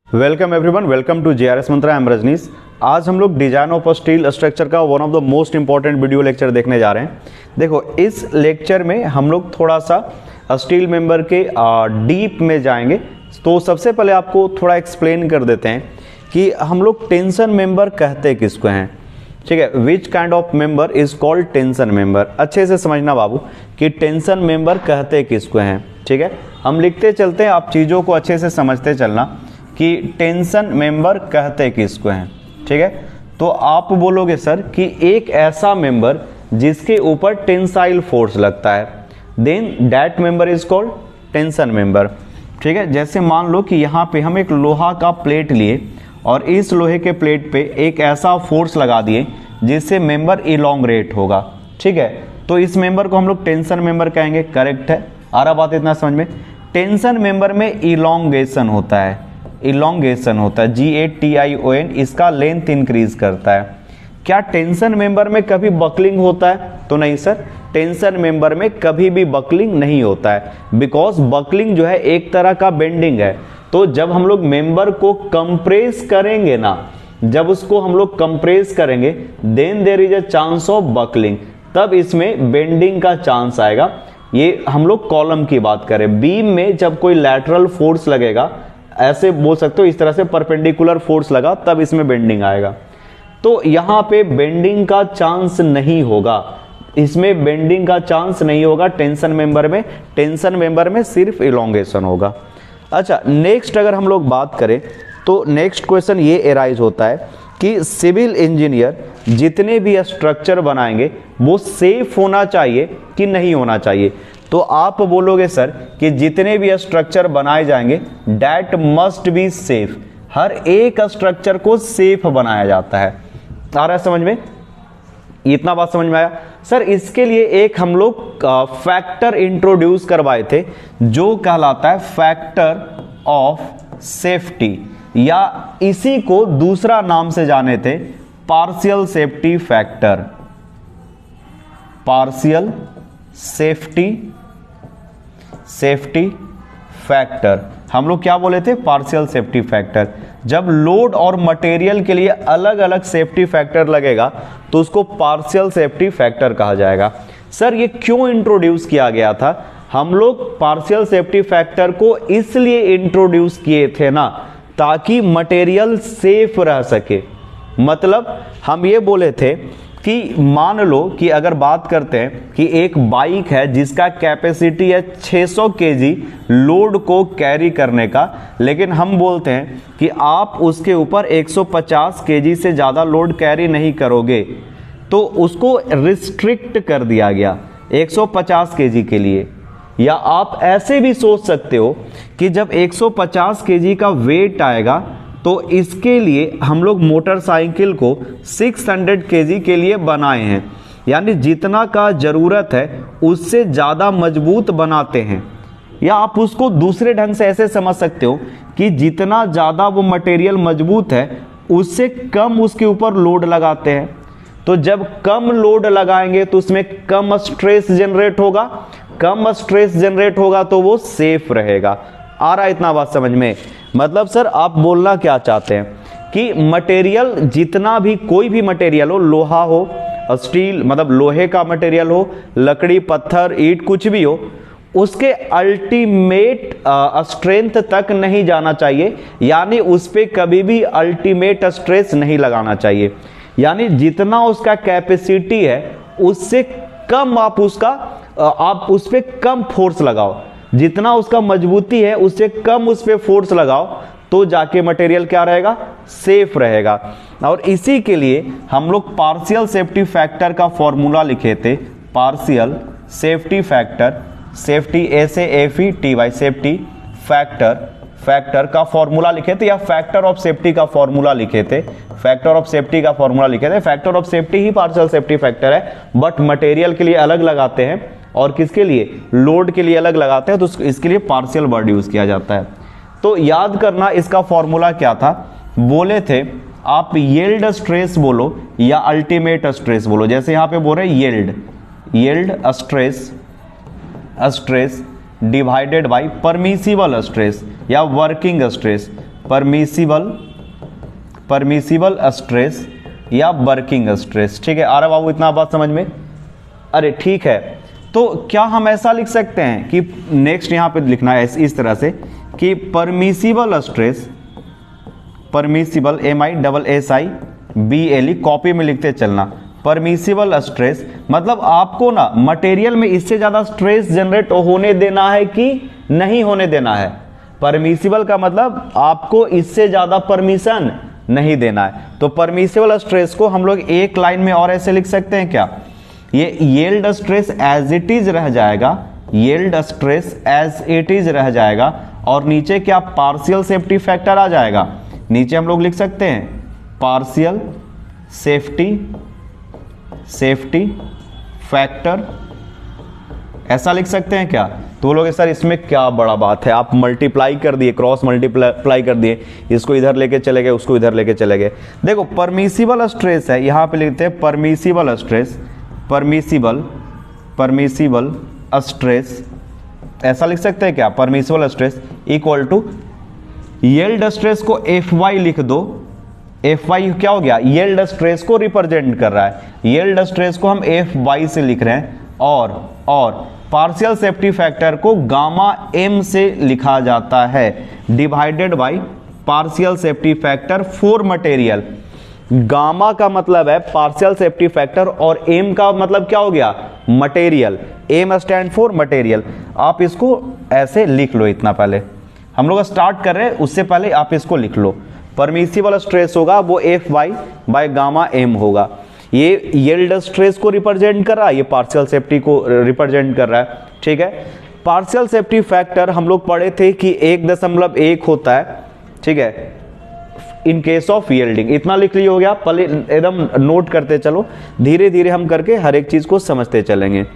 Welcome everyone, welcome to JRS Mantra. I am Rajneesh. आज हम लोग डिजाइन ऑफ स्टील स्ट्रक्चर का one of the most important video lecture देखने जा रहे हैं। देखो, इस लेक्चर में हम लोग थोड़ा सा स्टील मेंबर के डीप में जाएंगे। तो सबसे पहले आपको थोड़ा एक्सप्लेन कर देते हैं कि हम लोग टेंशन मेंबर कहते किसको हैं। ठीक है, which kind of member is called tension member. अच्छे से समझना बाबू कि टेंशन मेंबर कहते किसको हैं। ठीक है, हम लिखते चलते हैं, आप चीज़ों को अच्छे से समझते चलना कि टेंशन मेंबर कहते किसको हैं। ठीक है, तो आप बोलोगे सर कि एक ऐसा मेंबर जिसके ऊपर टेंसाइल फोर्स लगता है, then that member is called tension member. ठीक है, जैसे मान लो कि यहाँ पे हम एक लोहा का प्लेट लिए और इस लोहे के प्लेट पे एक ऐसा फोर्स लगा दिए जिससे मेंबर इलोंग्रेट होगा। ठीक है, तो इस मेंबर को हम लोग टेंशन मेंबर कहेंगे। करेक्ट है, आ रहा बात इतना समझ में। टेंशन मेंबर में इलोंगेशन होता है, इलोंगेशन होता है, GATION। इसका लेंथ इंक्रीज करता है। क्या टेंशन मेंबर में कभी बकलिंग होता है? तो नहीं सर, टेंशन मेंबर में कभी भी बकलिंग नहीं होता है, बिकॉज बकलिंग जो है एक तरह का बेंडिंग है। तो जब हम लोग मेंबर को कंप्रेस करेंगे ना, जब उसको हम लोग कंप्रेस करेंगे, then there is a chance of buckling, तब इसमें बेंडिंग का चांस आएगा। ये हम लोग कॉलम की बात करें। बीम में जब कोई लैटरल फोर्स लगेगा, ऐसे बोल सकते हो, इस तरह से परपेंडिकुलर फोर्स लगा, तब इसमें बेंडिंग आएगा। तो यहां पे बेंडिंग का चांस नहीं होगा, इसमें बेंडिंग का चांस नहीं होगा टेंशन मेंबर में। टेंशन मेंबर में सिर्फ इलोंगेशन होगा। अच्छा, नेक्स्ट अगर हम लोग बात करें तो नेक्स्ट क्वेश्चन ये एराइज होता है कि सिविल इंजीनियर जितने भी स्ट्रक्चर बनाएंगे वो सेफ होना चाहिए कि नहीं होना चाहिए। तो आप बोलोगे सर कि जितने भी स्ट्रक्चर बनाए जाएंगे डैट मस्ट बी सेफ। हर एक स्ट्रक्चर को सेफ बनाया जाता है। आ रहा है समझ में? इतना बात समझ में आया? सर, इसके लिए एक हम लोग फैक्टर इंट्रोड्यूस करवाए थे जो कहलाता है फैक्टर ऑफ सेफ्टी, या इसी को दूसरा नाम से जाने थे partial safety factor. Partial safety factor हम लोग क्या बोले थे? Partial safety factor. जब लोड और मटेरियल के लिए अलग अलग सेफ्टी फैक्टर लगेगा तो उसको पार्शियल सेफ्टी फैक्टर कहा जाएगा। सर, ये क्यों इंट्रोड्यूस किया गया था? हम लोग पार्शियल सेफ्टी फैक्टर को इसलिए इंट्रोड्यूस किए थे ना, ताकि मटेरियल सेफ रह सके। मतलब हम ये बोले थे कि मान लो कि अगर बात करते हैं कि एक बाइक है जिसका कैपेसिटी है 600 केजी लोड को कैरी करने का, लेकिन हम बोलते हैं कि आप उसके ऊपर 150 केजी से ज़्यादा लोड कैरी नहीं करोगे, तो उसको रिस्ट्रिक्ट कर दिया गया 150 केजी के लिए। या आप ऐसे भी सोच सकते हो कि जब 150 केजी का वेट आएगा तो इसके लिए हम लोग मोटरसाइकिल को 600 केजी के लिए बनाए हैं, यानी जितना का जरूरत है उससे ज़्यादा मजबूत बनाते हैं। या आप उसको दूसरे ढंग से ऐसे समझ सकते हो कि जितना ज़्यादा वो मटेरियल मजबूत है उससे कम उसके ऊपर लोड लगाते हैं। तो जब कम लोड लगाएंगे तो उसमें कम स्ट्रेस जनरेट होगा, कम स्ट्रेस जनरेट होगा तो वो सेफ रहेगा। आ रहा है इतना बात समझ में? मतलब सर, आप बोलना क्या चाहते हैं कि मटेरियल जितना भी, कोई भी मटेरियल हो, लोहा हो, स्टील मतलब लोहे का मटेरियल हो, लकड़ी, पत्थर, ईंट, कुछ भी हो, उसके अल्टीमेट स्ट्रेंथ तक नहीं जाना चाहिए, यानी उस पर कभी भी अल्टीमेट स्ट्रेस नहीं लगाना चाहिए। यानी जितना उसका कैपेसिटी है उससे कम आप उस पर कम फोर्स लगाओ, जितना उसका मजबूती है उससे कम उस पर फोर्स लगाओ, तो जाके मटेरियल क्या रहेगा? सेफ रहेगा। और इसी के लिए हम लोग पार्शियल सेफ्टी फैक्टर का फॉर्मूला लिखे थे। Partial safety factor, safety SAFETY, safety factor का फॉर्मूला लिखे थे, या फैक्टर ऑफ सेफ्टी का फॉर्मूला लिखे थे। फैक्टर ऑफ सेफ्टी का फॉर्मूला लिखे थे। Factor of safety he partial safety factor है, बट मटेरियल के लिए अलग लगाते हैं और किसके लिए? लोड के लिए अलग लगाते हैं, तो इसके लिए पार्शियल वर्ड यूज किया जाता है। तो याद करना, इसका फॉर्मूला क्या था? बोले थे आप यील्ड स्ट्रेस बोलो या अल्टीमेट स्ट्रेस बोलो। जैसे यहां पे बोल रहे yield stress divided by permissible stress या वर्किंग स्ट्रेस। परमिसिबल स्ट्रेस या वर्किंग स्ट्रेस। ठीक है, आ रहा बाबू इतना बात समझ में? अरे ठीक है, तो क्या हम ऐसा लिख सकते हैं कि नेक्स्ट यहां पे लिखना है इस तरह से कि permissible stress, permissible MISSIBLE, copy में लिखते चलना, परमिसिबल स्ट्रेस मतलब आपको ना मटेरियल में इससे ज्यादा स्ट्रेस जनरेट होने देना है कि नहीं होने देना है। परमिसिबल का मतलब आपको इससे ज्यादा परमिशन नहीं देना है। तो परमिसिबल स्ट्रेस को हम लोग एक लाइन में और ऐसे लिख सकते हैं क्या, ये yield stress as it is रह जाएगा, yield stress as it is रह जाएगा, और नीचे क्या पार्शियल सेफ्टी फैक्टर आ जाएगा। नीचे हम लोग लिख सकते हैं पार्शियल सेफ्टी फैक्टर, ऐसा लिख सकते हैं क्या। तो लोग सर इसमें क्या बड़ा बात है, आप मल्टीप्लाई कर दिए, क्रॉस मल्टीप्लाई कर दिए, इसको इधर लेके चले गए, उसको इधर लेके चले गए। देखो परमिसिबल स्ट्रेस है, यहां पे लिखते हैं परमिसिबल स्ट्रेस, परमिसिबल स्ट्रेस, ऐसा लिख सकते हैं क्या, permissible stress equal to yield stress को FY लिख दो। FY क्या हो गया, यील्ड स्ट्रेस को रिप्रेजेंट कर रहा है, यील्ड स्ट्रेस को हम FY से लिख रहे हैं, और पार्शियल सेफ्टी फैक्टर को गामा M से लिखा जाता है, divided by partial safety factor for material. Gamma का मतलब है पार्शियल सेफ्टी फैक्टर और M का मतलब क्या हो गया, material, M stand for material. आप इसको ऐसे लिख लो, इतना पहले हम लोग स्टार्ट कर रहे हैं, उससे पहले आप इसको लिख लो। परमिसिबल स्ट्रेस होगा वो FY बाय गामा M होगा, ये यील्ड स्ट्रेस को रिप्रेजेंट कर रहा है, ये पार्शियल सेफ्टी को रिप्रेजेंट कर रहा है। ठीक है, पार्शियल सेफ्टी फैक्टर हम लोग पढ़े थे कि 1.1 होता है। ठीक है, इन केस ऑफ यील्डिंग, इतना लिख लिया हो गया, पहले एकदम नोट करते चलो, धीरे धीरे हम करके हर एक चीज को समझते चलेंगे।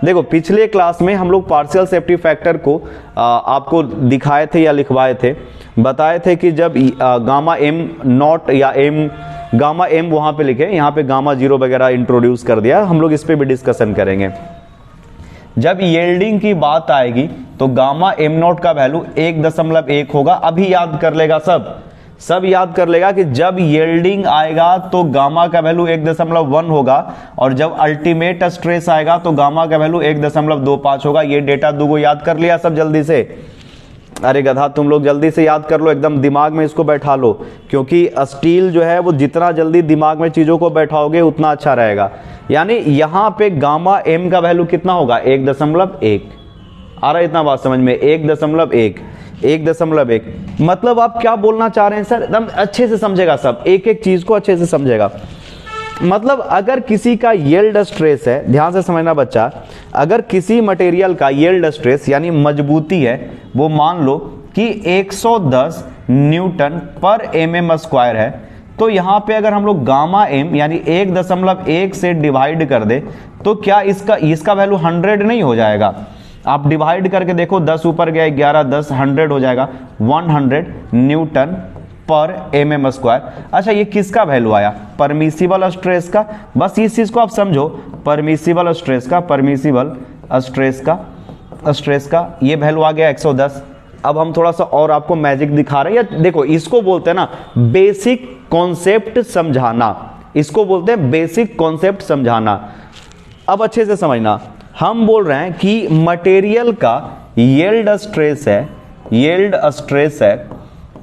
देखो पिछले क्लास में हम लोग पार्शियल सेफ्टी फैक्टर को आपको दिखाए थे या लिखवाए थे, बताए थे कि जब गामा M नॉट या गामा M वहां पे लिखे, यहाँ पे गामा 0 वगैरह इंट्रोड्यूस कर दिया, हम लोग इस पे भी डिस्कशन करेंगे। जब यील्डिंग की बात आएगी तो गामा M नॉट का वैल्यू 1.1 होगा। अभी याद कर लेगा, सब याद कर लेगा कि जब यील्डिंग आएगा तो गामा का वैल्यू 1.1 होगा, और जब अल्टीमेट स्ट्रेस आएगा तो गामा का वैल्यू 1.25 होगा। ये डेटा दूगो याद कर लिया सब जल्दी से। अरे गधा, तुम लोग जल्दी से याद कर लो, एकदम दिमाग में इसको बैठा लो, क्योंकि स्टील जो है वो जितना जल्दी दिमाग में चीजों को बैठाओगे उतना अच्छा रहेगा। यानी यहां पे गामा M का वैल्यू कितना होगा, 1.1। आ रहा है इतना बात समझ में, 1.1 मतलब आप क्या बोलना चाह रहे हैं सर, एकदम अच्छे से समझेगा, सब एक एक चीज को अच्छे से समझेगा। मतलब अगर किसी का यील्ड स्ट्रेस है, ध्यान से समझना बच्चा, अगर किसी मटेरियल का यील्ड स्ट्रेस यानी मजबूती है, वो मान लो कि 110 न्यूटन पर mm² है, तो यहां पे अगर हम लोग गामा M यानी 1.1 से डिवाइड कर दे तो क्या इसका वैल्यू 100 नहीं हो जाएगा। आप डिवाइड करके देखो, 10 ऊपर गया, 11 10 100 हो जाएगा, 100 न्यूटन पर mm²। अच्छा, ये किसका वैल्यू आया, परमिसिबल स्ट्रेस का। बस इस चीज को आप समझो, परमिसिबल स्ट्रेस का ये वैल्यू आ गया 110। अब हम थोड़ा सा और आपको मैजिक दिखा रहे हैं, या देखो इसको बोलते हैं ना बेसिक कॉन्सेप्ट समझाना, इसको बोलते हैं बेसिक कॉन्सेप्ट समझाना। अब अच्छे से समझना, हम बोल रहे हैं कि मटेरियल का यील्ड स्ट्रेस है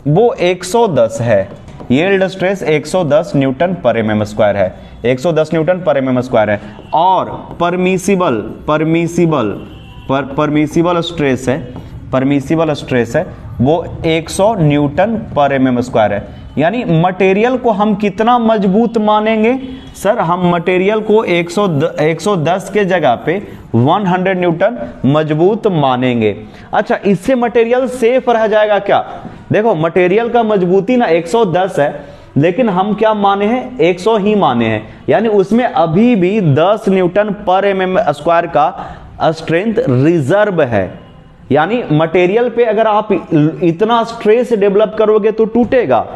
वो 110 है, यील्ड स्ट्रेस 110 न्यूटन पर mm² है, 110 न्यूटन पर mm² है, और परमिसिबल स्ट्रेस है वो 100 न्यूटन पर mm² है। यानी मटेरियल को हम कितना मजबूत मानेंगे सर, हम मटेरियल को 110 के जगह पे 100 न्यूटन मजबूत मानेंगे। अच्छा, इससे मटेरियल सेफ रह जाएगा क्या। देखो मटेरियल का मजबूती ना 110 है, लेकिन हम क्या माने हैं, 100 ही माने हैं, यानी उसमें अभी भी 10 न्यूटन पर mm² का स्ट्रेंथ रिजर्व है। यानी मटेरियल पे अगर आप इतना स्ट्रेस डेवलप करोगे तो टूटेगा।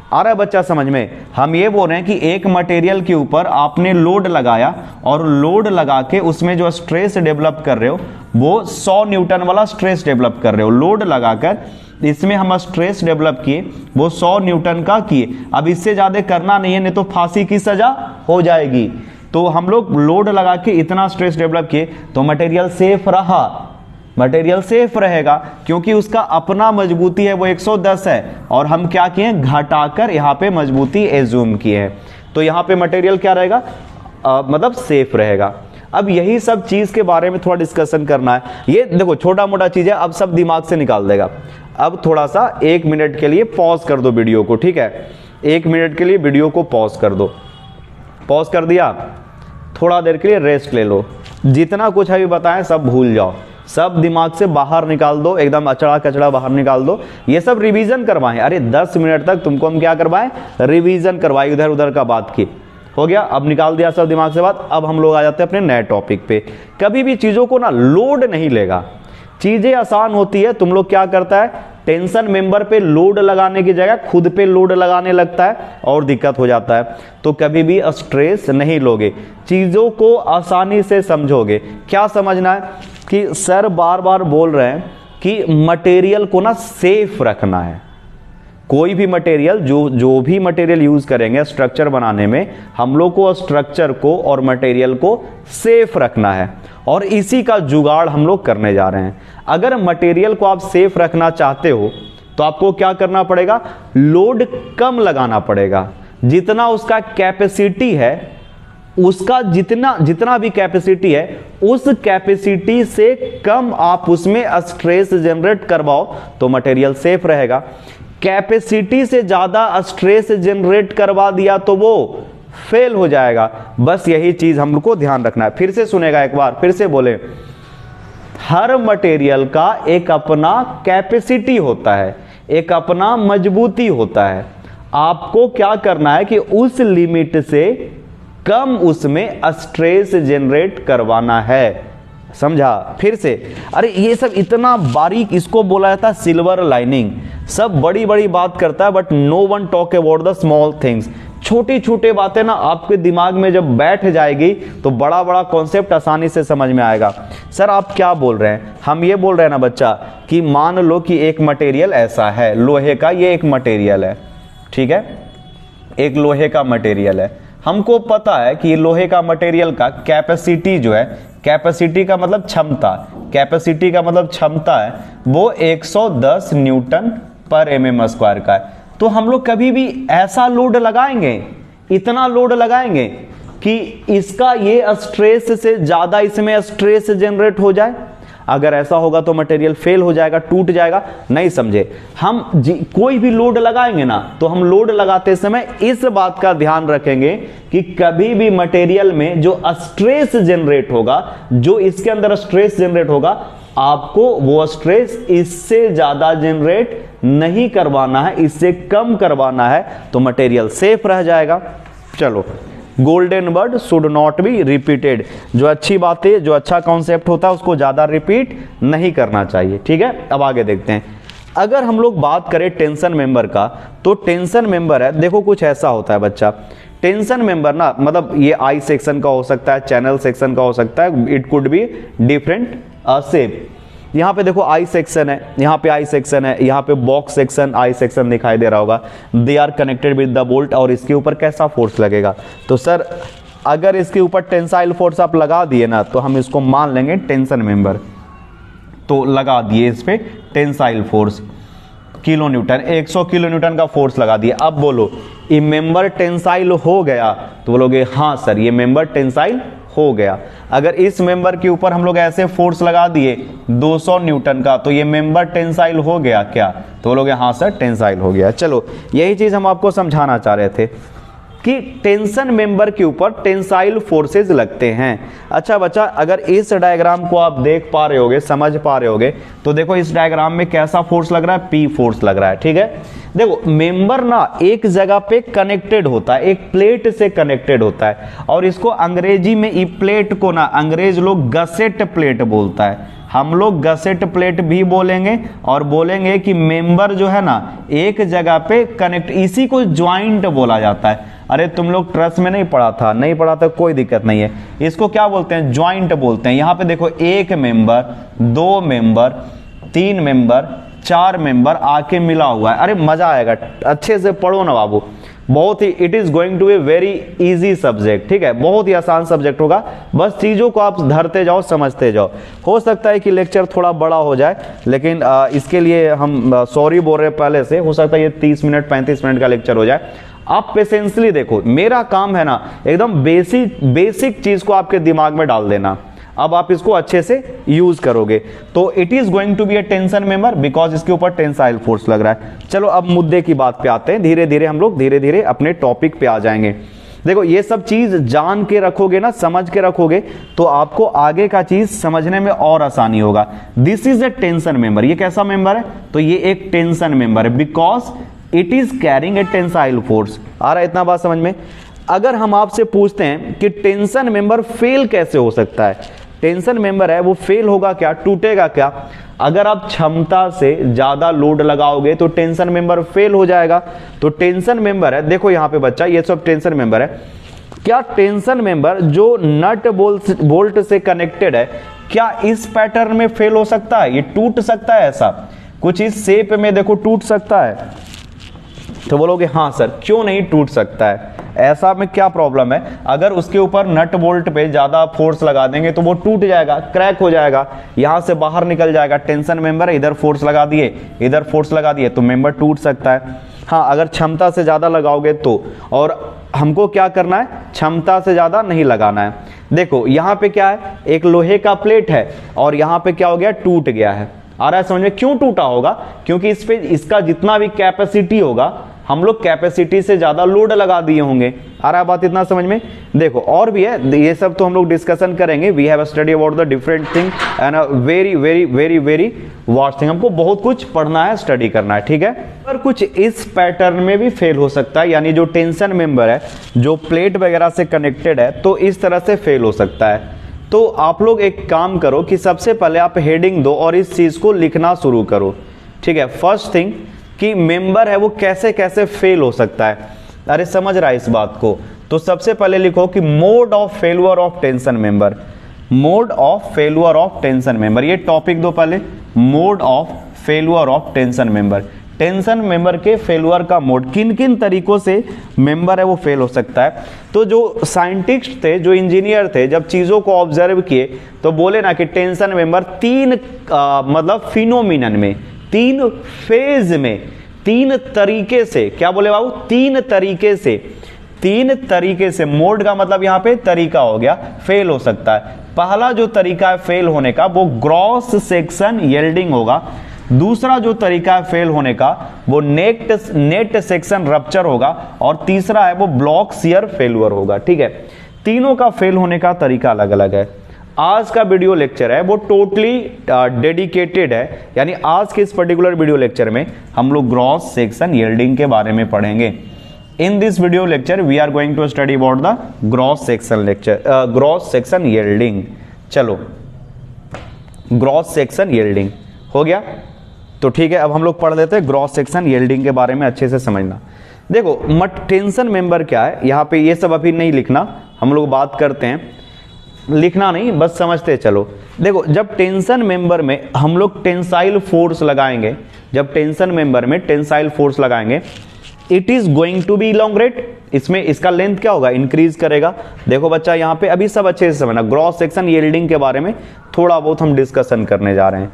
आ रहा है बच्चा समझ में। हम ये बोल रहे हैं कि एक मटेरियल के ऊपर आपने लोड लगाया और लोड लगा के उसमें जो स्ट्रेस डेवलप कर रहे हो वो 100 न्यूटन वाला स्ट्रेस डेवलप कर रहे हो। लोड लगाकर इसमें हम स्ट्रेस डेवलप किए वो 100 न्यूटन का किए। अब इससे ज्यादा करना नहीं है, नहीं तो फांसी की सजा हो जाएगी। तो हम लोग लोड लगा के इतना स्ट्रेस डेवलप किए तो मटेरियल सेफ रहा, मटेरियल सेफ रहेगा क्योंकि उसका अपना मजबूती है वो 110 है और हम क्या किए घटाकर यहाँ पे मजबूती एज्यूम किए हैं। तो यहाँ पे मटेरियल क्या रहेगा, मतलब सेफ रहेगा। अब यही सब चीज के बारे में थोड़ा डिस्कशन करना है। ये देखो छोटा मोटा चीज है, अब सब दिमाग से निकाल देगा। अब थोड़ा सा 1 मिनट के लिए पॉज कर दो वीडियो को, ठीक है, 1 मिनट के लिए वीडियो को पॉज कर दो। पॉज कर दिया, थोड़ा देर के लिए रेस्ट ले लो। जितना कुछ अभी बताएं सब भूल जाओ, सब दिमाग से बाहर निकाल दो, एकदम अचड़ा कचड़ा बाहर निकाल दो। ये सब रिवीजन करवाएं। अरे 10 मिनट तक तुमको हम क्या करवाएं, रिवीजन करवाएं, इधर उधर का बात की। हो गया, अब निकाल दिया सब दिमाग से बात। अब हम लोग आ जाते हैं अपने नए टॉपिक पे। कभी भी चीजों को ना लोड नहीं लेगा, चीजें आसान होती है। तुम लोग क्या करता है, टेंशन मेंबर पे लोड लगाने की जगह खुद पे लोड लगाने लगता है और दिक्कत हो जाता है। तो कभी भी स्ट्रेस नहीं लोगे, चीजों को आसानी से समझोगे। क्या समझना है कि सर बार बार बोल रहे हैं कि मटेरियल को ना सेफ रखना है। कोई भी मटेरियल जो भी मटेरियल यूज करेंगे स्ट्रक्चर बनाने में, हम लोग को स्ट्रक्चर को और मटेरियल को सेफ रखना है और इसी का जुगाड़ हम लोग करने जा रहे हैं। अगर मटेरियल को आप सेफ रखना चाहते हो तो आपको क्या करना पड़ेगा, लोड कम लगाना पड़ेगा। जितना उसका कैपेसिटी है, उसका जितना भी कैपेसिटी है, उस कैपेसिटी से कम आप उसमें स्ट्रेस जनरेट करवाओ तो मटेरियल सेफ रहेगा। कैपेसिटी से ज्यादा स्ट्रेस जनरेट करवा दिया तो वो फेल हो जाएगा। बस यही चीज हम लोग को ध्यान रखना है। फिर से सुनेगा एक बार, फिर से बोले, हर मटेरियल का एक अपना कैपेसिटी होता है, एक अपना मजबूती होता है। आपको क्या करना है कि उस लिमिट से कम उसमें स्ट्रेस जनरेट करवाना है। समझा? फिर से, अरे ये सब इतना बारीक, इसको बोला जाता है सिल्वर लाइनिंग। सब बड़ी बड़ी बात करता है but no one talk about the small things. छोटी छोटी बातें ना आपके दिमाग में जब बैठ जाएगी तो बड़ा बड़ा कॉन्सेप्ट आसानी से समझ में आएगा। सर आप क्या बोल रहे हैं, हम ये बोल रहे हैं ना बच्चा कि मान लो कि एक मटेरियल ऐसा है, लोहे का, ये एक मटेरियल है, ठीक है, एक लोहे का मटेरियल है। हमको पता है कि लोहे का मटेरियल का कैपेसिटी जो है, कैपेसिटी का मतलब क्षमता, कैपेसिटी का मतलब क्षमता है, वो 110 न्यूटन पर mm स्क्वायर का है। तो हम लोग कभी भी ऐसा लोड लगाएंगे, इतना लोड लगाएंगे कि इसका ये स्ट्रेस से ज्यादा इसमें स्ट्रेस जनरेट हो जाए। अगर ऐसा होगा तो मटेरियल फेल हो जाएगा, टूट जाएगा। नहीं समझे? हम कोई भी लोड लगाएंगे ना तो हम लोड लगाते समय इस बात का ध्यान रखेंगे कि कभी भी मटेरियल में जो स्ट्रेस जनरेट होगा, जो इसके अंदर स्ट्रेस जनरेट होगा, आपको वो स्ट्रेस इससे ज्यादा जनरेट नहीं करवाना है, इससे कम करवाना है, तो मटेरियल सेफ रह जाएगा। चलो, golden word should not be repeated. जो अच्छी बातें, जो अच्छा कॉन्सेप्ट होता है उसको ज्यादा रिपीट नहीं करना चाहिए, ठीक है। अब आगे देखते हैं। अगर हम लोग बात करें टेंशन मेंबर का, तो टेंशन मेंबर है, देखो कुछ ऐसा होता है बच्चा। टेंशन मेंबर ना, मतलब ये आई सेक्शन का हो सकता है, चैनल सेक्शन का हो सकता है, it could be different shape. यहाँ पे देखो आई सेक्शन है, यहाँ पे आई सेक्शन है, यहाँ पे बॉक्स सेक्शन, आई सेक्शन दिखाई दे रहा होगा। They are connected with the bolt, और इसके ऊपर कैसा फोर्स लगेगा? तो सर अगर इसके ऊपर टेंसाइल फोर्स आप लगा दिए ना तो हम इसको मान लेंगे टेंशन मेंबर। तो लगा दिए इस पे tensile force kilo Newton, 100 kilo Newton का फोर्स लगा दिया। अब बोलो ये मेंबर टेंसाइल हो गया? तो बोलोगे हाँ सर ये मेंबर टेंसाइल हो गया। अगर इस मेंबर के ऊपर हम लोग ऐसे फोर्स लगा दिए 200 न्यूटन का, तो ये मेंबर टेंसाइल हो गया क्या? तो बोलोगे हाँ सर टेंसाइल हो गया। चलो, यही चीज हम आपको समझाना चाह रहे थे कि टेंशन मेंबर के ऊपर टेंसाइल फोर्सेस लगते हैं। अच्छा बच्चा, अगर इस डायग्राम को आप देख पा रहे होगे, समझ पा रहे होगे, तो देखो इस डायग्राम में कैसा फोर्स लग रहा है? पी फोर्स लग रहा है, ठीक है। देखो मेंबर ना एक जगह पे कनेक्टेड होता है, एक प्लेट से कनेक्टेड होता है, और इसको अंग्रेजी में ई प्लेट को ना अंग्रेज लोग गसेट प्लेट बोलता है। हम लोग गसेट प्लेट भी बोलेंगे और बोलेंगे कि मेंबर जो है ना एक जगह पे कनेक्ट, इसी को ज्वाइंट बोला जाता है। अरे तुम लोग ट्रस्ट में नहीं पढ़ा था? नहीं पढ़ा था, कोई दिक्कत नहीं है। इसको क्या बोलते हैं? ज्वाइंट बोलते हैं। यहाँ पे देखो एक मेंबर, दो मेंबर, तीन मेंबर, 4 मेंबर आके मिला हुआ है। अरे मजा आएगा, अच्छे से पढ़ो ना बाबू, बहुत ही it is going to be very easy subject, ठीक है, बहुत ही आसान सब्जेक्ट होगा, बस चीजों को आप धरते जाओ, समझते जाओ। हो सकता है कि लेक्चर थोड़ा बड़ा हो जाए, लेकिन इसके लिए हम सॉरी बोल रहे हैं पहले से, हो सकता है ये 30 मिनट 35 मिनट का लेक्चर हो जाए। आप पेशेंसली देखो, मेरा काम है ना एकदम बेसिक चीज को आपके दिमाग में डाल देना, अब आप इसको अच्छे से यूज करोगे। तो it is going to be a tension member because इसके ऊपर टेंसाइल फोर्स लग रहा है। चलो अब मुद्दे की बात पे आते हैं, धीरे धीरे हम लोग धीरे धीरे अपने टॉपिक पे आ जाएंगे। देखो ये सब चीज जान के रखोगे ना, समझ के रखोगे, तो आपको आगे का चीज समझने में और आसानी होगा। This is a tension member, ये कैसा मेंबर है? तो ये एक टेंशन मेंबर है because it is carrying a tensile force. आ रहा है इतना बात समझ में? अगर हम आपसे पूछते हैं कि टेंशन मेंबर फेल कैसे हो सकता है, टेंशन मेंबर है वो फेल होगा क्या, टूटेगा क्या? अगर आप क्षमता से ज्यादा लोड लगाओगे तो टेंशन मेंबर फेल हो जाएगा। तो टेंशन मेंबर है, देखो यहां पे बच्चा, ये सब टेंशन मेंबर है। क्या टेंशन मेंबर जो नट बोल्ट से कनेक्टेड है, क्या इस पैटर्न में फेल हो सकता है? ये टूट सकता है? ऐसा कुछ इस शेप में देखो टूट सकता है? तो बोलोगे हाँ सर, क्यों नहीं टूट सकता है, ऐसा में क्या प्रॉब्लम है? अगर उसके ऊपर नट बोल्ट पे ज्यादा फोर्स लगा देंगे तो वो टूट जाएगा, क्रैक हो जाएगा, यहां से बाहर निकल जाएगा। टेंशन मेंबर है, इधर फोर्स लगा दिए, इधर फोर्स लगा दिए, तो मेंबर टूट सकता है। हाँ, अगर क्षमता से ज्यादा लगाओगे तो, और हमको क्या करना है, क्षमता से ज्यादा नहीं लगाना है। देखो यहां पे क्या है, एक लोहे का प्लेट है और यहां पे क्या हो गया, टूट गया है। आ रहा है समझ में? क्यों टूटा होगा? क्योंकि इस पे इसका जितना भी कैपेसिटी होगा, हम लोग कैपेसिटी से ज्यादा लोड लगा दिए होंगे। आ रहा है बात इतना समझ में? देखो और भी है, ये सब तो हम लोग डिस्कशन करेंगे। We have study about the different thing and very very very very vast thing. हमको बहुत कुछ पढ़ना है, स्टडी करना है, ठीक है। पर कुछ इस पैटर्न में भी फेल हो सकता है, यानी जो टेंशन मेंबर है जो प्लेट वगैरह से कनेक्टेड है, तो इस तरह से फेल हो सकता है। तो आप लोग एक काम करो कि सबसे पहले आप हेडिंग दो और इस चीज को लिखना शुरू करो, ठीक है। फर्स्ट थिंग कि मेंबर है वो कैसे कैसे फेल हो सकता है। अरे समझ रहा है इस बात को? तो सबसे पहले लिखो कि mode of failure of tension member, mode of failure of tension member, ये टॉपिक दो पहले, mode of failure of tension member. Tension member के फेल्यूर का मोड, किन किन तरीकों से मेंबर है वो फेल हो सकता है। तो जो साइंटिस्ट थे, जो इंजीनियर थे, जब चीजों को ऑब्जर्व किए तो बोले ना कि टेंशन मेंबर तीन मतलब फिनोमिनन में, तीन फेज में, तीन तरीके से, क्या बोले बाबू, तीन तरीके से, तीन तरीके से, मोड का मतलब यहां पे तरीका हो गया, फेल हो सकता है। पहला जो तरीका है फेल होने का वो ग्रॉस सेक्शन यील्डिंग होगा। दूसरा जो तरीका है फेल होने का वो नेट सेक्शन रप्चर होगा, और तीसरा है वो ब्लॉक शियर फेल्यूर होगा, ठीक है। तीनों का फेल होने का तरीका अलग अलग है। आज का वीडियो लेक्चर है वो टोटली डेडिकेटेड है, यानी आज के इस पर्टिकुलर वीडियो लेक्चर में हम लोग ग्रॉस सेक्शन यील्डिंग के बारे में पढ़ेंगे। In this video lecture we are going to study about the gross section yielding. चलो ग्रॉस सेक्शन यील्डिंग हो गया, तो ठीक है। अब हम लोग पढ़ लेते हैं ग्रॉस सेक्शन यील्डिंग के बारे में, अच्छे से समझना। देखो टेंशन मेंबर क्या है, यहाँ पे ये सब अभी नहीं लिखना, हम लोग बात करते हैं, लिखना नहीं, बस समझते चलो। देखो जब टेंशन मेंबर में हम लोग टेंसाइल फोर्स लगाएंगे, जब टेंशन मेंबर में टेंसाइल फोर्स लगाएंगे, it is going to be elongate, इसमें इसका लेंथ क्या होगा, इंक्रीज करेगा। देखो बच्चा यहाँ पे अभी सब अच्छे से समझना, ग्रॉस सेक्शन यील्डिंग के बारे में थोड़ा बहुत हम डिस्कशन करने जा रहे हैं।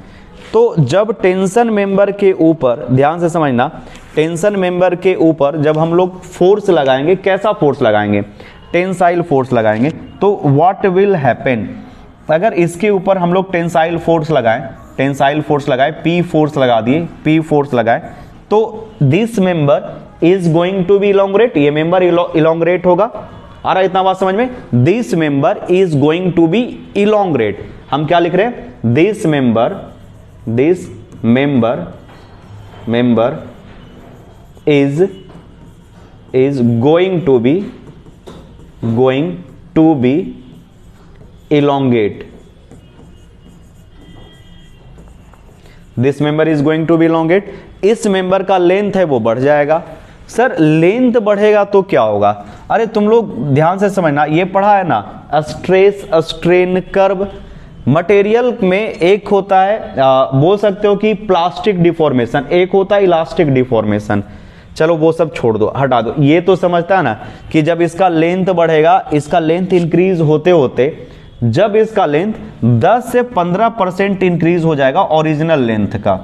तो जब टेंशन मेंबर के ऊपर, ध्यान से समझना, टेंशन मेंबर के ऊपर जब हम लोग फोर्स लगाएंगे, कैसा फोर्स लगाएंगे, टेंसाइल फोर्स लगाएंगे, तो व्हाट विल हैपन, अगर इसके ऊपर हम लोग टेंसाइल फोर्स लगाएं, टेंसाइल फोर्स लगाए, पी फोर्स लगा दिए, पी फोर्स लगाए, तो this member is going to be elongate, ये मेंबर इलोंग्रेट होगा। आ रहा है इतना बात समझ में? This member is going to be elongate. हम क्या लिख रहे हैं, this member is going to be elongate. This member is going to be elongate. इस मेंबर का लेंथ है वो बढ़ जाएगा। सर लेंथ बढ़ेगा तो क्या होगा? अरे तुम लोग ध्यान से समझना, ये पढ़ा है ना स्ट्रेस स्ट्रेन कर्व, मटेरियल में एक होता है बोल सकते हो कि प्लास्टिक डिफॉर्मेशन, एक होता है इलास्टिक डिफॉर्मेशन। चलो वो सब छोड़ दो, हटा दो। ये तो समझता है ना कि जब इसका लेंथ बढ़ेगा, इसका लेंथ इंक्रीज होते होते जब इसका लेंथ 10 से 15% इंक्रीज हो जाएगा ओरिजिनल लेंथ का,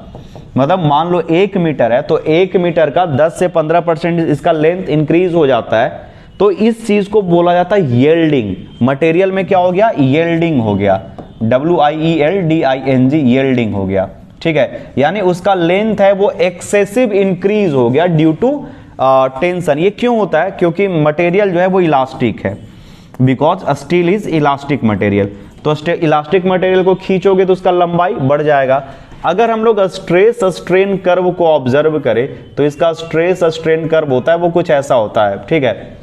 मतलब मान लो 1 मीटर है तो 1 मीटर का 10 से 15% इसका लेंथ इंक्रीज हो जाता है, तो इस चीज को बोला जाता है यील्डिंग। मटेरियल में क्या हो गया? यील्डिंग हो गया, WIELDING, यील्डिंग हो गया। ठीक है, यानी उसका लेंथ है वो एक्सेसिव इंक्रीज हो गया ड्यू टू टेंशन। ये क्यों होता है? क्योंकि मटेरियल जो है वो इलास्टिक है, because steel is elastic material. तो इलास्टिक मटेरियल को खींचोगे तो उसका लंबाई बढ़ जाएगा। अगर हम लोग स्ट्रेस स्ट्रेन कर्व को ऑब्जर्व करें तो इसका स्ट्रेस स्ट्रेन कर्व होता है वो कुछ ऐसा होता है। ठीक है,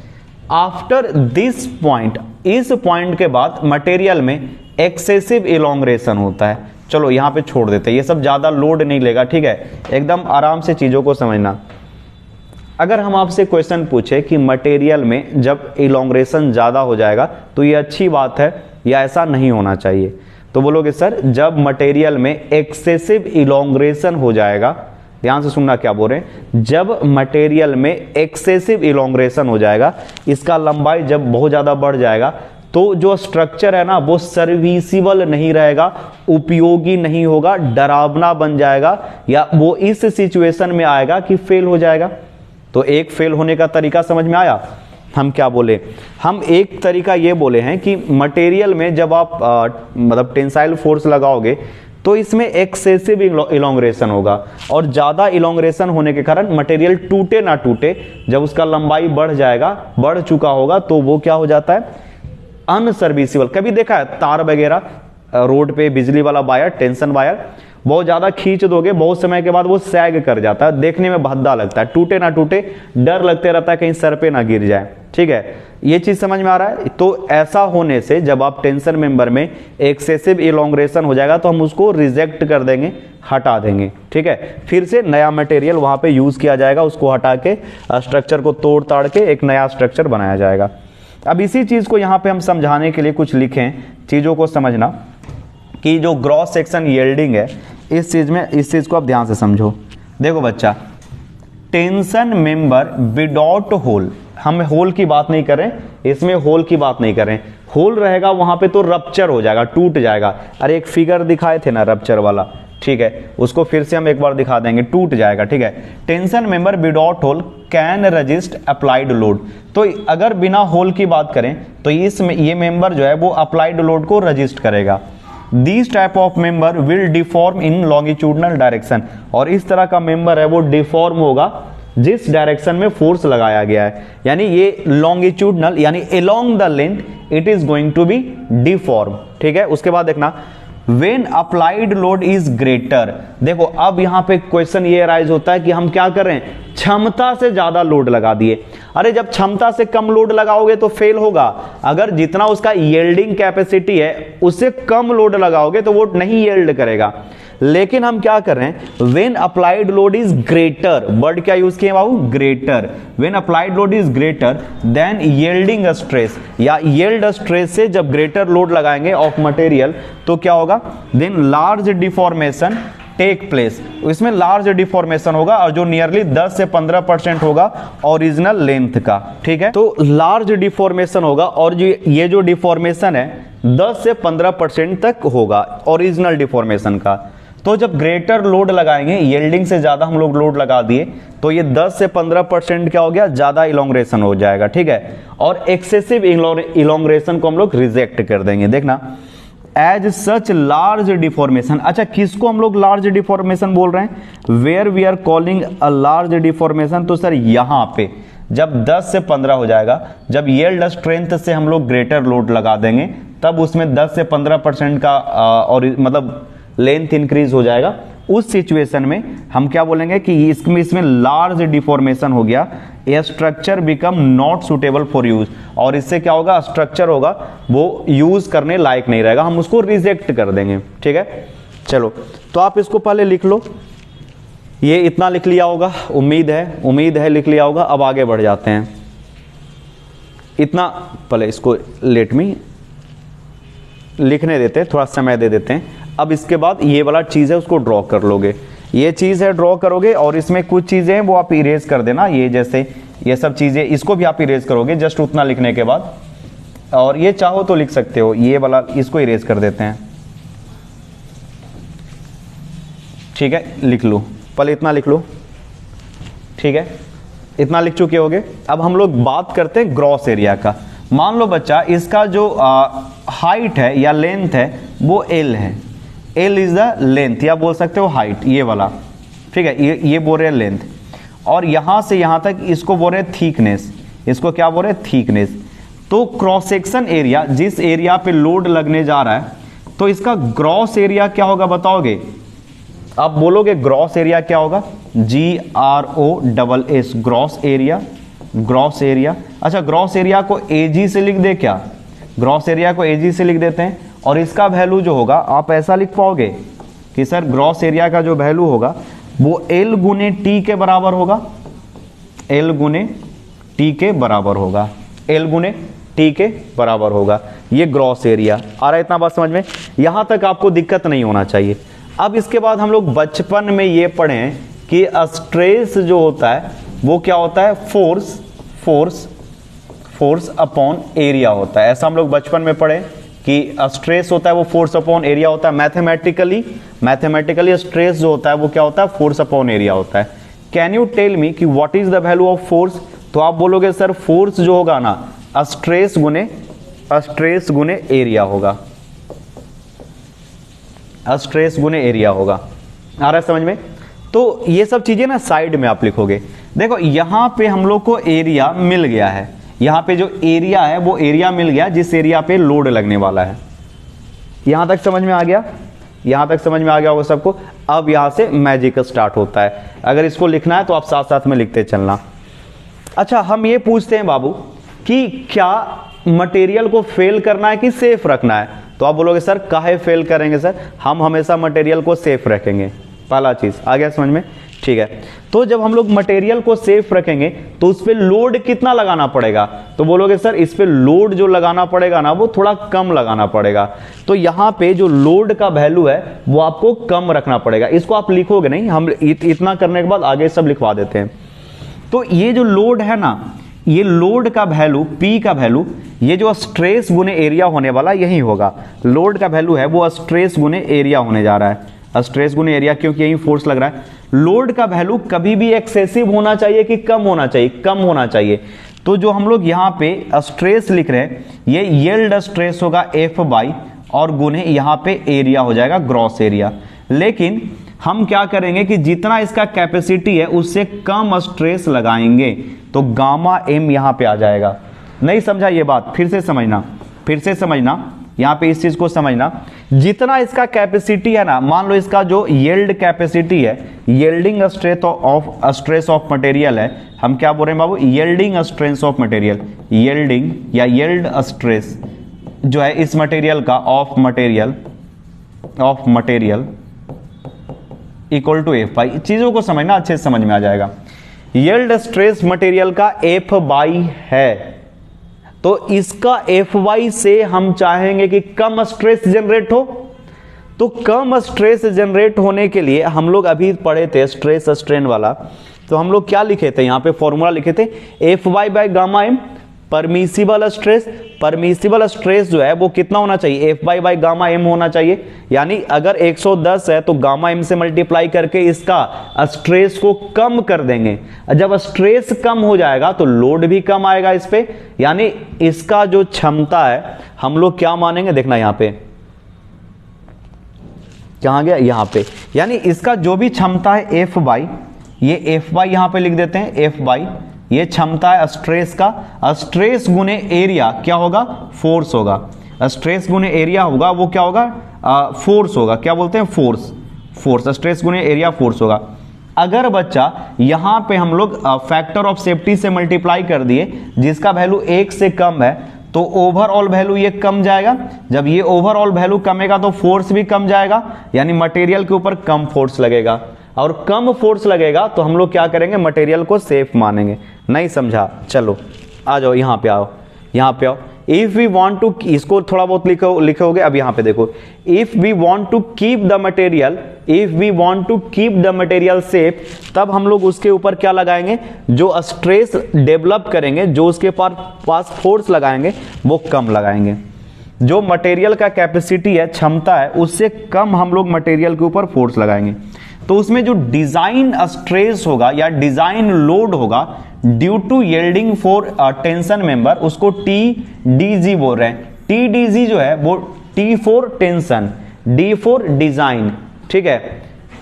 आफ्टर दिस पॉइंट, इस पॉइंट के बाद मटेरियल में एक्सेसिव इलोंग्रेशन होता है। चलो यहां पे छोड़ देते हैं, ये सब ज्यादा लोड नहीं लेगा। ठीक है, एकदम आराम से चीजों को समझना। अगर हम आपसे क्वेश्चन पूछे कि मटेरियल में जब इलोंग्रेशन ज्यादा हो जाएगा तो ये अच्छी बात है या ऐसा नहीं होना चाहिए, तो बोलोगे सर जब मटेरियल में एक्सेसिव इलोंग्रेशन हो जाएगा, ध्यान से सुनना क्या बोल रहे हैं, जब मटेरियल में एक्सेसिव इलोंग्रेशन हो जाएगा, इसका लंबाई जब बहुत ज्यादा बढ़ जाएगा, तो जो स्ट्रक्चर है ना वो सर्विसिबल नहीं रहेगा, उपयोगी नहीं होगा, डरावना बन जाएगा, या वो इस सिचुएशन में आएगा कि फेल हो जाएगा। तो एक फेल होने का तरीका समझ में आया। हम क्या बोले? हम एक तरीका ये बोले हैं कि मटेरियल में जब आप मतलब टेंसाइल फोर्स लगाओगे तो इसमें एक्सेसिव इलोंग्रेशन होगा, और ज्यादा इलोंग्रेशन होने के कारण मटेरियल टूटे ना टूटे, जब उसका लंबाई बढ़ जाएगा, बढ़ चुका होगा, तो वो क्या हो जाता है? अनसर्विसिबल। कभी देखा है तार वगैरह रोड पे, बिजली वाला वायर, टेंशन वायर, बहुत ज्यादा खींच दोगे, बहुत समय के बाद वो सैग कर जाता है, देखने में भद्दा लगता है, टूटे ना टूटे डर लगते रहता है कहीं सर पे ना गिर जाए। ठीक है, ये चीज समझ में आ रहा है? तो ऐसा होने से जब आप टेंशन मेंबर में एक्सेसिव इलोंग्रेशन हो जाएगा तो हम उसको रिजेक्ट कर देंगे, हटा देंगे। ठीक है, फिर से नया मटेरियल वहां पे यूज किया जाएगा, उसको हटा के स्ट्रक्चर को तोड़ ताड़ के एक नया स्ट्रक्चर बनाया जाएगा। अब इसी चीज को यहां पे हम समझाने के लिए कुछ लिखे हैं, चीजों को समझना कि जो ग्रॉस सेक्शन यील्डिंग है, इस चीज में, इस चीज को आप ध्यान से समझो। देखो बच्चा, टेंशन मेंबर विदाउट होल, हम होल की बात नहीं कर रहे, इसमें होल की बात नहीं कर रहे। होल रहेगा वहां पे तो रप्चर हो जाएगा, टूट जाएगा। अरे एक फिगर दिखाए थे ना रप्चर वाला, ठीक है, उसको फिर से हम एक बार दिखा देंगे, टूट जाएगा। ठीक है, tension member without hole can resist applied load. तो अगर बिना होल की बात करें तो इसमें ये मेंबर जो है वो अप्लाइड लोड को रजिस्ट करेगा। This type of member will deform in longitudinal direction, और इस तरह का मेंबर है वो डिफॉर्म होगा जिस डायरेक्शन में फोर्स लगाया गया है, यानी ये लॉन्गिट्यूडनल यानी along the length it is going to be deform. ठीक है, उसके बाद देखना When applied load is greater, देखो अब यहां पे क्वेश्चन ये राइज होता है कि हम क्या कर रहे हैं, क्षमता से ज्यादा लोड लगा दिए। अरे जब क्षमता से कम लोड लगाओगे तो फेल होगा। अगर जितना उसका यील्डिंग कैपेसिटी है उससे कम लोड लगाओगे तो वो नहीं यील्ड करेगा। लेकिन हम क्या कर रहे हैं, when applied load is greater, word क्या यूज किए बाबू, greater. When applied load is greater then yielding stress, या यील्ड स्ट्रेस से जब ग्रेटर लोड लगाएंगे ऑफ मटेरियल तो क्या होगा, then large deformation take place. इसमें लार्ज डिफॉर्मेशन होगा और जो नियरली 10 से 15% होगा ओरिजिनल लेंथ का। ठीक है, तो लार्ज डिफॉर्मेशन होगा, और जो ये जो डिफॉर्मेशन है 10 से 15% तक होगा ओरिजिनल डिफॉर्मेशन का। तो जब ग्रेटर लोड लगाएंगे, यील्डिंग से ज्यादा हम लोग लोड लगा दिए तो ये 10 से 15% क्या हो गया, ज्यादा इलोंग्रेशन हो जाएगा। ठीक है, और एक्सेसिव इलोंग्रेशन को हम लोग रिजेक्ट कर देंगे। देखना, एज सच लार्ज डिफॉर्मेशन, अच्छा किसको हम लोग लार्ज डिफॉर्मेशन बोल रहे हैं, where we are calling a large deformation, तो सर यहां पे जब 10 से 15 हो जाएगा, जब यील्ड स्ट्रेंथ से हम लोग ग्रेटर लोड लगा देंगे तब उसमें 10 से 15% का और मतलब लेंथ इंक्रीज हो जाएगा। उस सिचुएशन में हम क्या बोलेंगे कि इसमें लार्ज डिफॉर्मेशन हो गया, a structure become not suitable for use, और इससे क्या होगा, स्ट्रक्चर होगा वो यूज करने लायक नहीं रहेगा, हम उसको रिजेक्ट कर देंगे। ठीक है, चलो तो आप इसको पहले लिख लो, ये इतना लिख लिया होगा, उम्मीद है लिख लिया होगा। अब आगे बढ़ जाते हैं, इतना पहले इसको लेट मी लिखने देते हैं, थोड़ा समय दे देते हैं। अब इसके बाद ये वाला चीज़ है उसको ड्रॉ कर लोगे, ये चीज़ है ड्रॉ करोगे, और इसमें कुछ चीज़ें हैं वो आप इरेज कर देना, ये जैसे ये सब चीज़ें इसको भी आप इरेज करोगे जस्ट उतना लिखने के बाद। और ये चाहो तो लिख सकते हो, ये वाला इसको इरेज कर देते हैं, ठीक है, लिख लो, पहले इतना लिख लो, ठीक है, इतना लिख चुके होगे। अब हम लोग बात करते हैं ग्रॉस एरिया का। मान लो बच्चा इसका जो हाइट है या लेंथ है वो L है, L इज द लेंथ, या बोल सकते हो हाइट, ये वाला, ठीक है, ये बोल रहे हैं लेंथ, और यहां से यहां तक इसको बोल रहे हैं थिकनेस, इसको क्या बोल रहे हैं थिकनेस। तो क्रॉस सेक्शन एरिया, जिस एरिया पे लोड लगने जा रहा है, तो इसका ग्रॉस एरिया क्या होगा बताओगे? आप बोलोगे ग्रॉस एरिया क्या होगा? GROSS, gross area, gross area. अच्छा, ग्रॉस एरिया को AG से लिख दे क्या? ग्रॉस एरिया को AG से लिख देते हैं, और इसका वैल्यू जो होगा आप ऐसा लिख पाओगे कि सर ग्रॉस एरिया का जो वैल्यू होगा वो L गुने T के बराबर होगा, L गुने T के बराबर होगा, L गुने T के बराबर होगा। ये ग्रॉस एरिया आ रहा है, इतना बात समझ में? यहां तक आपको दिक्कत नहीं होना चाहिए। अब इसके बाद हम लोग बचपन में ये पढ़े हैं कि स्ट्रेस जो होता है वो क्या होता है? फोर्स अपॉन एरिया होता है। ऐसा हम लोग बचपन में पढ़े कि स्ट्रेस होता है वो फोर्स अपॉन एरिया होता है। मैथमेटिकली स्ट्रेस जो होता है वो क्या होता है? फोर्स अपॉन एरिया होता है। कैन यू टेल मी कि what is the value of force? तो आप बोलोगे सर फोर्स जो होगा ना स्ट्रेस गुने एरिया होगा, स्ट्रेस गुने एरिया होगा। आ रहा है समझ में? तो ये सब चीजें ना साइड में आप लिखोगे। देखो यहां पे हम लोग को एरिया मिल गया है, यहां पे जो एरिया है वो एरिया मिल गया जिस एरिया पे लोड लगने वाला है। यहां तक समझ में आ गया? यहां तक समझ में आ गया होगा सबको? अब यहां से मैजिक स्टार्ट होता है। अगर इसको लिखना है तो आप साथ साथ में लिखते चलना। अच्छा, हम ये पूछते हैं बाबू कि क्या मटेरियल को फेल करना है कि सेफ रखना है? तो आप बोलोगे सर काहे फेल करेंगे सर, हम हमेशा मटेरियल को सेफ रखेंगे। पहला चीज आ गया समझ में? ठीक है, तो जब हम लोग मटेरियल को सेफ रखेंगे तो उस पर लोड कितना लगाना पड़ेगा? तो बोलोगे सर इस पे लोड जो लगाना पड़ेगा ना वो थोड़ा कम लगाना पड़ेगा। तो यहां पे जो लोड का वैल्यू है वो आपको कम रखना पड़ेगा। इसको आप लिखोगे नहीं, हम इतना करने के बाद आगे सब लिखवा देते हैं। तो ये जो लोड है ना, ये लोड का वैल्यू P का वैल्यू, ये जो स्ट्रेस गुने एरिया होने वाला यही होगा। लोड का वैल्यू है वो स्ट्रेस गुने एरिया होने जा रहा है, स्ट्रेस गुने एरिया, क्योंकि यही फोर्स लग रहा है। लोड का वैल्यू कभी भी एक्सेसिव होना चाहिए कि कम होना चाहिए? कम होना चाहिए। तो जो हम लोग यहाँ पे स्ट्रेस लिख रहे हैं ये यील्ड स्ट्रेस होगा F बाई, और गुने यहाँ पे एरिया हो जाएगा ग्रॉस एरिया। लेकिन हम क्या करेंगे कि जितना इसका कैपेसिटी है उससे कम स्ट्रेस लगाएंगे, तो गामा M यहां पे आ जाएगा। नहीं समझा ये बात? फिर से समझना, यहां पे इस चीज को समझना। जितना इसका कैपेसिटी है ना, मान लो इसका जो यील्ड कैपेसिटी है, यील्डिंग स्ट्रेस ऑफ मटेरियल है, हम क्या बोल रहे हैं बाबू? Yielding stress of material, yielding या यील्ड स्ट्रेस जो है इस मटेरियल का of material equal to F by. चीजों को समझना, अच्छे से समझ में आ जाएगा। यील्ड स्ट्रेस मटेरियल का F बाई है, तो इसका F बाई से हम चाहेंगे कि कम स्ट्रेस जनरेट हो। तो कम स्ट्रेस जनरेट होने के लिए हम लोग अभी पढ़े थे स्ट्रेस स्ट्रेन वाला, तो हम लोग क्या लिखे थे? यहां पे फॉर्मूला लिखे थे F by gamma M। Permissible stress जो है वो कितना होना चाहिए? F बाई गामा M होना चाहिए। यानी अगर 110 है तो गामा M से मल्टीप्लाई करके इसका स्ट्रेस को कम कर देंगे। जब स्ट्रेस कम हो जाएगा तो लोड भी कम आएगा इस पे, यानी इसका जो क्षमता है हम लोग क्या मानेंगे? देखना यहां पे कहां गया, यहां पे, यानी इसका जो भी क्षमता है F बाई, ये F बाई यहां पे लिख देते हैं, F बाई ये क्षमता है स्ट्रेस का, स्ट्रेस गुने एरिया क्या होगा? फोर्स होगा। स्ट्रेस गुने एरिया होगा वो क्या होगा? फोर्स होगा। क्या बोलते हैं? फोर्स। स्ट्रेस गुने एरिया फोर्स होगा। अगर बच्चा यहां पे हम लोग फैक्टर ऑफ सेफ्टी से मल्टीप्लाई कर दिए जिसका वैल्यू 1 से कम है, तो ओवरऑल वैल्यू ये कम जाएगा। जब ये ओवरऑल वैल्यू कमेगा तो फोर्स भी कम जाएगा, यानी मटेरियल के ऊपर कम फोर्स लगेगा, और कम फोर्स लगेगा तो हम लोग क्या करेंगे? मटेरियल को सेफ मानेंगे। नहीं समझा? चलो आ जाओ, यहां पे आओ। यहां पे आओ, इफ वी वांट टू, इसको थोड़ा बहुत लिखोगे। अब यहां पे देखो, if we want to keep the material, if we want to keep the material safe, तब हम लोग उसके ऊपर क्या लगाएंगे, जो स्ट्रेस डेवलप करेंगे, जो उसके पास फोर्स लगाएंगे वो कम लगाएंगे। जो मटेरियल का कैपेसिटी है, क्षमता है, उससे कम हम लोग मटेरियल के ऊपर फोर्स लगाएंगे। तो उसमें जो डिजाइन स्ट्रेस होगा या डिजाइन लोड होगा due to yielding for tension member, उसको TDG बोल रहे हैं। TDG जो है वो T for tension, D for design, ठीक है।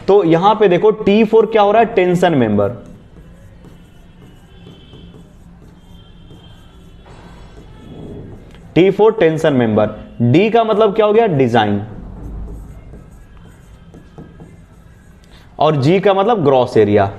तो यहां पे देखो T फॉर क्या हो रहा है, tension member, T for tension member, D का मतलब क्या हो गया, डिजाइन, और G का मतलब ग्रॉस एरिया,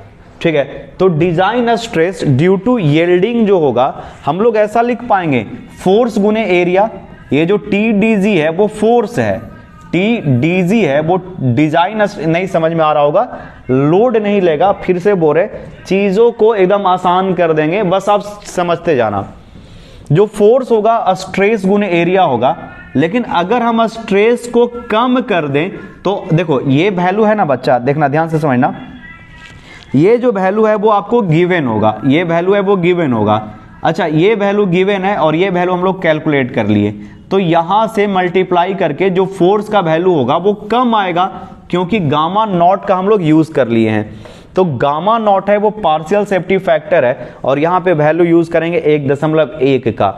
ठीक है। तो design stress due to yielding जो होगा, हम लोग ऐसा लिख पाएंगे, फोर्स गुने एरिया। ये जो TDG है वो फोर्स है, TDG है वो डिजाइन, नहीं समझ में आ रहा होगा, लोड नहीं लेगा। फिर से बोल रहे, चीजों को एकदम आसान कर देंगे, बस आप समझते जाना। जो फोर्स होगा स्ट्रेस गुने एरिया होगा, लेकिन अगर हम स्ट्रेस को कम कर दें तो देखो ये वैल्यू है ना बच्चा, देखना ध्यान से समझना, ये जो वैल्यू है वो आपको गिवन होगा, ये वैल्यू है वो गिवन होगा। अच्छा, ये वैल्यू गिवन है और ये वैल्यू हम लोग कैलकुलेट कर लिए, तो यहां से मल्टीप्लाई करके जो फोर्स का वैल्यू होगा वो कम आएगा, क्योंकि गामा नॉट का हम लोग यूज कर लिए हैं। तो गामा नॉट है वो पार्शियल सेफ्टी फैक्टर है, और यहां पे वैल्यू यूज करेंगे 1.1 का।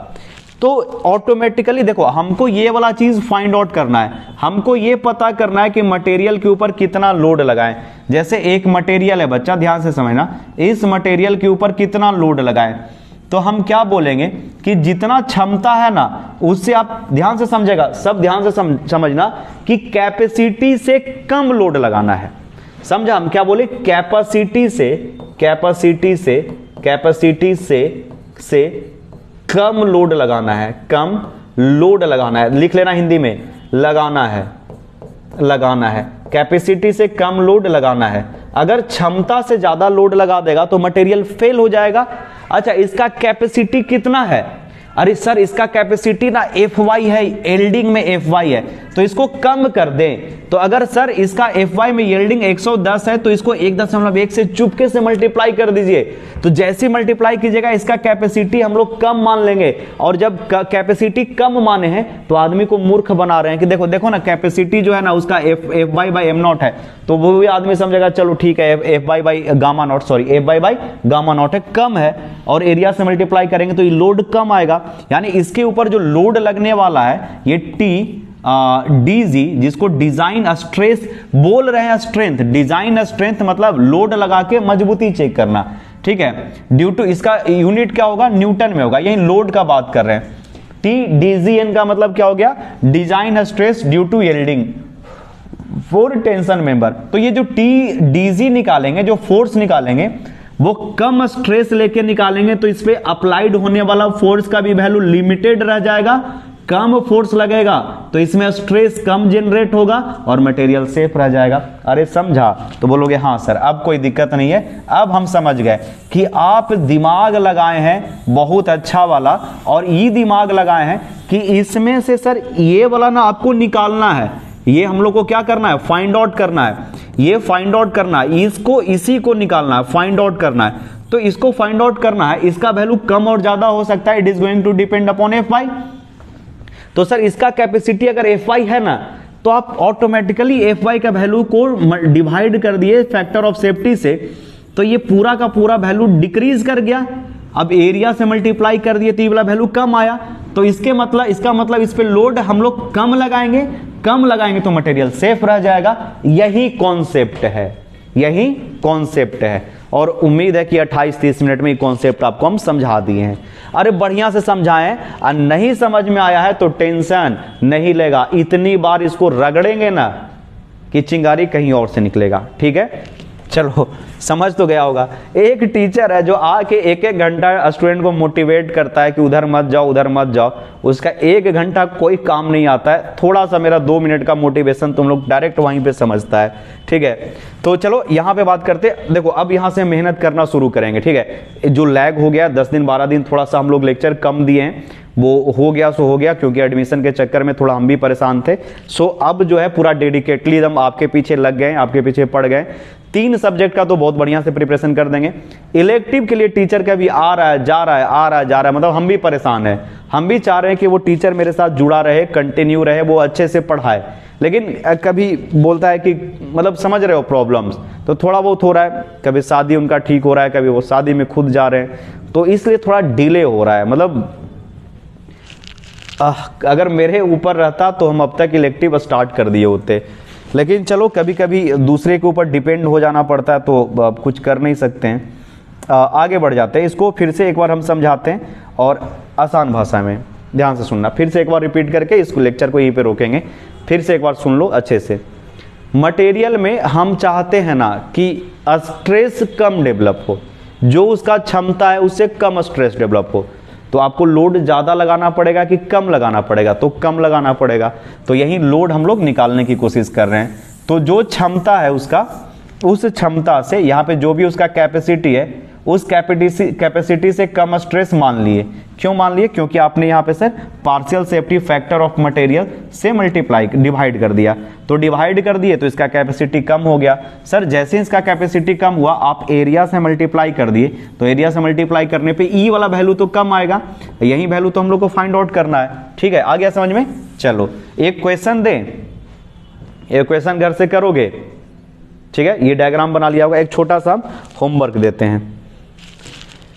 तो ऑटोमेटिकली देखो, हमको ये वाला चीज फाइंड आउट करना है, हमको ये पता करना है कि मटेरियल के ऊपर कितना लोड लगाएं। जैसे एक मटेरियल है बच्चा, ध्यान से समझना, इस मटेरियल के ऊपर कितना लोड लगाएं, तो हम क्या बोलेंगे कि जितना क्षमता है ना, उससे आप ध्यान से समझेगा, सब ध्यान से समझना कि कैपेसिटी से कम लोड लगाना है। समझा, हम क्या बोले, कैपेसिटी से कम लोड लगाना है, कम लोड लगाना है, लिख लेना हिंदी में, लगाना है, कैपेसिटी से कम लोड लगाना है। अगर क्षमता से ज्यादा लोड लगा देगा तो मटेरियल फेल हो जाएगा। अच्छा, इसका कैपेसिटी कितना है, अरे सर इसका कैपेसिटी ना Fy है, यील्डिंग में Fy है, तो इसको कम कर दें। तो अगर सर इसका Fy में यील्डिंग 110 है, तो इसको 1.1 से चुपके से मल्टीप्लाई कर दीजिए। तो जैसे मल्टीप्लाई कीजिएगा, इसका कैपेसिटी हम लोग कम मान लेंगे, और जब कैपेसिटी कम माने हैं तो आदमी को मूर्ख बना रहे हैं कि देखो देखो ना, कैपेसिटी जो है ना उसका Fy/m0 है, तो वो भी आदमी समझेगा चलो ठीक है, Fy/गामा नॉट है, कम है, और एरिया से मल्टीप्लाई करेंगे तो ये लोड कम आएगा। यानी इसके ऊपर जो लोड लगने वाला है ये TDG, जिसको डिजाइन स्ट्रेस बोल रहे हैं, स्ट्रेंथ, डिजाइन स्ट्रेंथ मतलब लोड लगा के मजबूती चेक करना, ठीक है। ड्यू टू, इसका यूनिट क्या होगा, न्यूटन में होगा, यही लोड का बात कर रहे हैं। TDGN का मतलब क्या हो गया, design stress due to yielding for tension member. तो ये जो TDG निकालेंगे, जो फोर्स निकालेंगे, वो कम स्ट्रेस लेके निकालेंगे, तो इस पे अप्लाइड होने वाला फोर्स का भी वैल्यू लिमिटेड रह जाएगा। कम फोर्स लगेगा तो इसमें स्ट्रेस कम जनरेट होगा और मटेरियल सेफ रह जाएगा। अरे समझा, तो बोलोगे हाँ सर अब कोई दिक्कत नहीं है, अब हम समझ गए कि आप दिमाग लगाए हैं बहुत अच्छा वाला, और ये दिमाग लगाए हैं कि इसमें से सर ये वाला ना आपको निकालना है, ये हम लोग को क्या करना है, फाइंड आउट करना है, ये फाइंड आउट करना है, इसको इसी को निकालना है, फाइंड आउट करना है। तो इसको फाइंड आउट करना है, इसका वैल्यू कम और ज्यादा हो सकता है, it is going to depend upon Fy। तो सर इसका कैपेसिटी अगर Fy है ना, तो आप ऑटोमेटिकली Fy का वैल्यू को डिवाइड कर दिए फैक्टर ऑफ सेफ्टी से, तो ये पूरा का पूरा वैल्यू डिक्रीज कर गया। अब एरिया से मल्टीप्लाई कर दिए तो ये वाला वैल्यू कम आया, तो इसका मतलब इस पे लोड हम लोग कम लगाएंगे तो मटेरियल सेफ रह जाएगा। यही कॉन्सेप्ट है, और उम्मीद है कि 28-30 मिनट में ये कॉन्सेप्ट आपको हम समझा दिए हैं। अरे बढ़िया से समझाएं, और नहीं समझ में आया है तो टेंशन नहीं लेगा, इतनी बार इसको रगड़ेंगे ना कि चिंगारी कहीं और से निकलेगा, ठीक है। चलो समझ तो गया होगा। एक टीचर है जो आके एक एक घंटा स्टूडेंट को मोटिवेट करता है कि उधर मत जाओ उधर मत जाओ, उसका 1 घंटा कोई काम नहीं आता है, थोड़ा सा मेरा 2 मिनट का मोटिवेशन तुम लोग डायरेक्ट वहीं पे समझता है, ठीक है। तो चलो यहाँ पे बात करते, देखो अब यहाँ से मेहनत करना शुरू करेंगे, ठीक है। जो लैग हो गया 10 दिन 12 दिन थोड़ा सा हम लोग लेक्चर कम दिए हैं, वो हो गया सो हो गया, क्योंकि एडमिशन के चक्कर में थोड़ा हम भी परेशान थे। सो अब जो है पूरा डेडिकेटली हम आपके पीछे लग गए, आपके पीछे पड़ गए। 3 सब्जेक्ट का तो बहुत बढ़िया से प्रिपरेशन कर देंगे। इलेक्टिव के लिए टीचर का भी आ रहा है जा रहा है आ रहा है जा रहा है, मतलब हम भी परेशान हैं, हम भी चाह रहे हैं कि वो टीचर मेरे साथ जुड़ा रहे, कंटिन्यू रहे, वो अच्छे से पढ़ाए, लेकिन कभी बोलता है कि मतलब समझ रहे हो प्रॉब्लम्स, तो थोड़ा बहुत हो रहा है, कभी शादी उनका ठीक हो रहा है, कभी वो शादी में खुद जा रहे हैं, तो इसलिए थोड़ा डिले हो रहा है। मतलब अगर मेरे ऊपर रहता तो हम अब तक इलेक्टिव स्टार्ट कर दिए होते, लेकिन चलो कभी कभी दूसरे के ऊपर डिपेंड हो जाना पड़ता है, तो कुछ कर नहीं सकते हैं। आगे बढ़ जाते हैं, इसको फिर से एक बार हम समझाते हैं और आसान भाषा में ध्यान से सुनना। फिर से एक बार रिपीट करके इसको लेक्चर को यहीं पे रोकेंगे, फिर से एक बार सुन लो अच्छे से। मटेरियल में हम चाहते हैं ना कि स्ट्रेस कम डेवलप हो, जो उसका क्षमता है उससे कम स्ट्रेस डेवलप हो, तो आपको लोड ज़्यादा लगाना पड़ेगा कि कम लगाना पड़ेगा, तो कम लगाना पड़ेगा। तो यही लोड हम लोग निकालने की कोशिश कर रहे हैं। तो जो क्षमता है उसका, उस क्षमता से यहाँ पे जो भी उसका कैपेसिटी है उस कैपेसिटी से कम स्ट्रेस मान लिए। क्यों मान लिए? क्योंकि आपने यहाँ पे sir partial safety factor of material से मल्टीप्लाई डिवाइड कर दिया, तो डिवाइड कर दिए तो इसका कैपेसिटी कम हो गया। सर जैसे ही इसका कैपेसिटी कम हुआ आप एरिया से मल्टीप्लाई कर दिए, तो एरिया से मल्टीप्लाई करने पे ई वाला वैल्यू तो कम आएगा, यही वैल्यू तो हम लोग को फाइंड आउट करना है, ठीक है। आ गया समझ में? चलो एक क्वेश्चन दें, एक क्वेश्चन घर से करोगे, ठीक है। ये डायग्राम बना लिया होगा, एक छोटा सा होमवर्क देते हैं,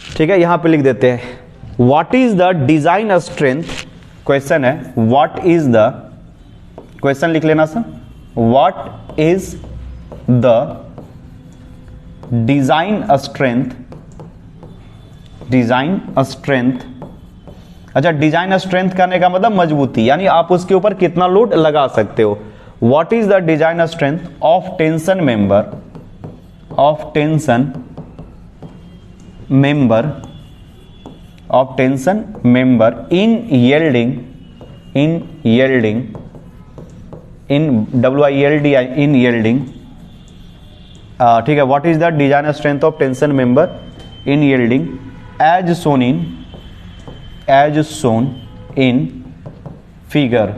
ठीक है। यहां पे लिख देते हैं what is the design strength, question है व्हाट इज द, क्वेश्चन लिख लेना sir, what is the design strength, design strength. अच्छा, डिजाइन स्ट्रेंथ करने का मतलब मजबूती, यानी आप उसके ऊपर कितना लोड लगा सकते हो। What is the design strength of tension member, of tension member, of tension member in yielding, in yielding, in WILD, in yielding, ठीक है। what is the design strength of tension member in yielding as shown in, as shown in figure,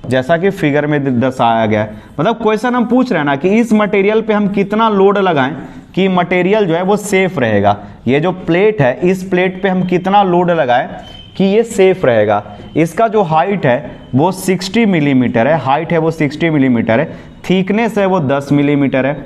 जैसा कि figure में दर्शाया गया है। मतलब question हम पूछ रहे हैं ना कि इस मटेरियल पे हम कितना लोड लगाएं कि मटेरियल जो है वो सेफ रहेगा। ये जो प्लेट है, इस प्लेट पे हम कितना लोड लगाएं कि ये सेफ रहेगा। इसका जो हाइट है वो 60 मिलीमीटर है, हाइट है वो 60 मिलीमीटर है, थिकनेस है वो 10 मिलीमीटर है,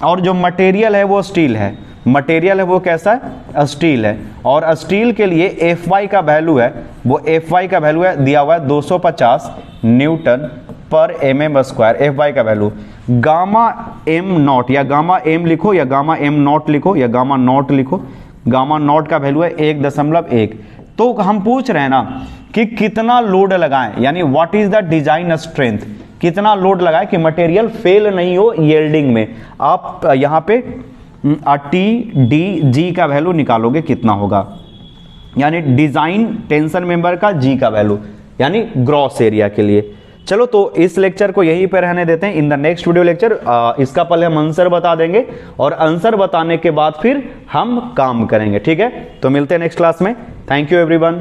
और जो मटेरियल है वो स्टील है। मटेरियल है वो कैसा है? स्टील है। और स्टील के लिए Fy का वैल्यू है, वो Fy का वैल्यू है दिया हुआ है 250 न्यूटन पर mm स्क्वायर, Fy का वैल्यू। गामा m नॉट, या गामा m लिखो या गामा m नॉट लिखो या गामा नॉट लिखो, गामा नॉट का वैल्यू है 1.1। तो हम पूछ रहे हैं ना कि कितना लोड लगाएं, यानी what is the design strength, कितना लोड लगाएं कि मटेरियल फेल नहीं हो यील्डिंग में। आप यहां पे TDG का वैल्यू निकालोगे कितना होगा, यानी डिजाइन टेंशन मेंबर का G का वैल्यू, यानी ग्रॉस एरिया के लिए। चलो तो इस लेक्चर को यहीं पे रहने देते हैं। In the next video lecture इसका पहले हम आंसर बता देंगे और आंसर बताने के बाद फिर हम काम करेंगे, ठीक है। तो मिलते हैं नेक्स्ट क्लास में। Thank you everyone.